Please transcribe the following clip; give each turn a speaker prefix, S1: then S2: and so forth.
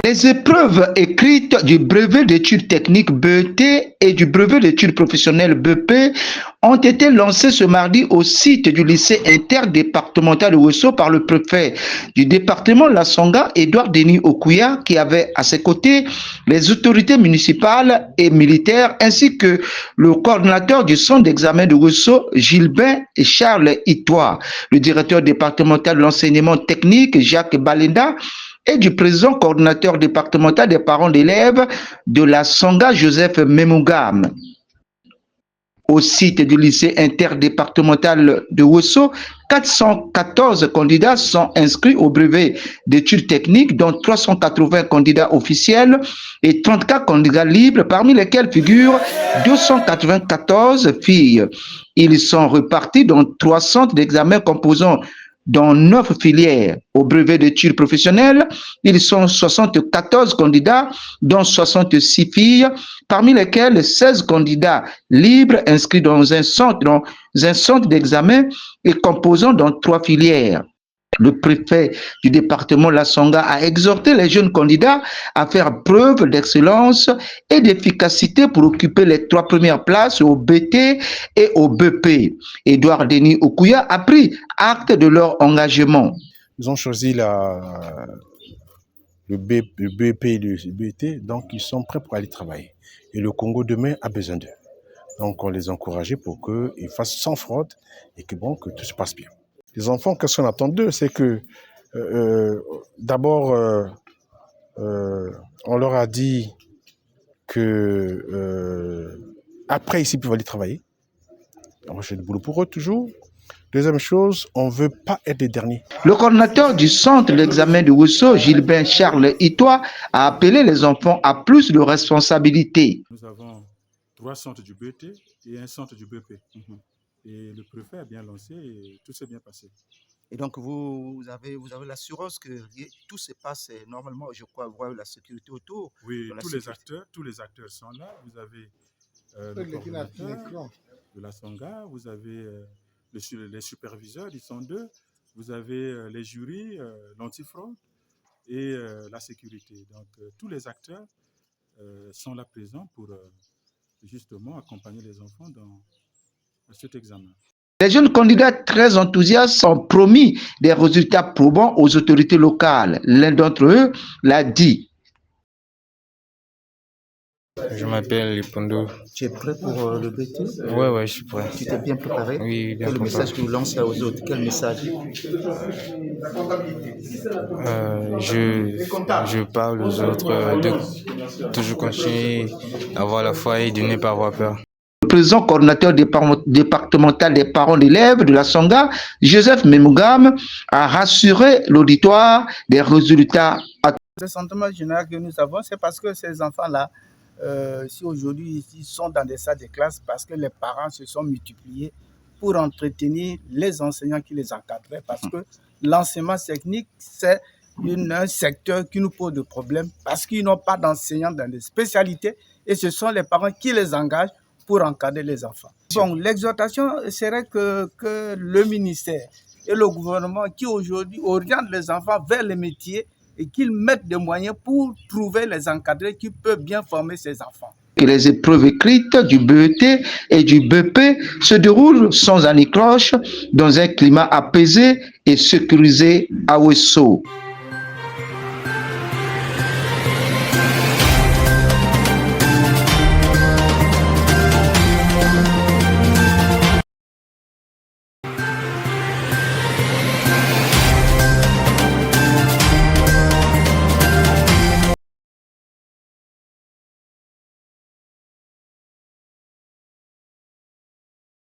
S1: Les épreuves écrites du brevet d'études techniques BET et du brevet d'études professionnelles BEP ont été lancées ce mardi au site du lycée interdépartemental de Ouesso par le préfet du département La Songa, Edouard Denis Okuya, qui avait à ses côtés les autorités municipales et militaires ainsi que le coordinateur du centre d'examen de Ouesso, Gilbert et Charles Itois, le directeur départemental de l'enseignement technique, Jacques Balenda, et du président coordinateur départemental des parents d'élèves de la Songa, Joseph Memungam. Au site du lycée interdépartemental de Ouesso, 414 candidats sont inscrits au brevet d'études techniques, dont 380 candidats officiels et 34 candidats libres, parmi lesquels figurent 294 filles. Ils sont repartis dans 3 centres d'examen composant dans 9 filières. Au brevet d'études professionnelles, ils sont 74 candidats, dont 66 filles, parmi lesquels 16 candidats libres inscrits dans un centre d'examen et composant dans 3 filières. Le préfet du département La Songa a exhorté les jeunes candidats à faire preuve d'excellence et d'efficacité pour occuper les 3 premières places au BT et au BP. Edouard Denis Okuya a pris acte de leur engagement.
S2: Ils ont choisi le BP et le BT, donc ils sont prêts pour aller travailler. Et le Congo demain a besoin d'eux. Donc on les a encouragés pour qu'ils fassent sans fraude et que tout se passe bien. Les enfants, qu'est-ce qu'on attend d'eux? C'est que d'abord, on leur a dit que après ici, ils peuvent aller travailler. On va chercher du boulot pour eux toujours. Deuxième chose, on ne veut pas être les derniers.
S1: Le coordinateur du centre d'examen de Ouesso, Gilbert Charles Itois, a appelé les enfants à plus de responsabilités.
S3: Nous avons 3 centres du BT et un centre du BP. Et le préfet a bien lancé et tout s'est bien passé.
S4: Et donc vous avez l'assurance que tout se passe normalement, je crois, voir la sécurité autour.
S3: Oui, tous les acteurs sont là. Vous avez le coordinateur de la Songa, vous avez les superviseurs, ils sont 2, vous avez les jurys, l'antifraude et la sécurité. Donc tous les acteurs sont là présents pour justement accompagner les enfants dans cet examen.
S1: Les jeunes candidats très enthousiastes ont promis des résultats probants aux autorités locales. L'un d'entre eux l'a dit.
S5: Je m'appelle Lipondo.
S4: Tu es prêt pour le BT?
S5: Ouais, je suis prêt.
S4: Tu t'es bien préparé?
S5: Oui, bien
S4: préparé. Quel message tu lances aux autres? Quel message?
S5: Je parle aux autres de toujours continuer à avoir la foi et de ne pas avoir peur.
S1: Le président coordinateur départemental des parents d'élèves de la Songa, Joseph Memungam, a rassuré l'auditoire des résultats.
S6: Le sentiment général que nous avons, c'est parce que ces enfants-là, si aujourd'hui ils sont dans des salles de classe, parce que les parents se sont multipliés pour entretenir les enseignants qui les encadraient, parce que l'enseignement technique, c'est un secteur qui nous pose des problèmes, parce qu'ils n'ont pas d'enseignants dans des spécialités, et ce sont les parents qui les engagent pour encadrer les enfants. Bon, l'exhortation serait que le ministère et le gouvernement qui aujourd'hui orientent les enfants vers les métiers et qu'ils mettent des moyens pour trouver les encadrés qui peuvent bien former ces enfants.
S1: Que les épreuves écrites du BET et du BP se déroulent sans anicroche dans un climat apaisé et sécurisé à Ouesso.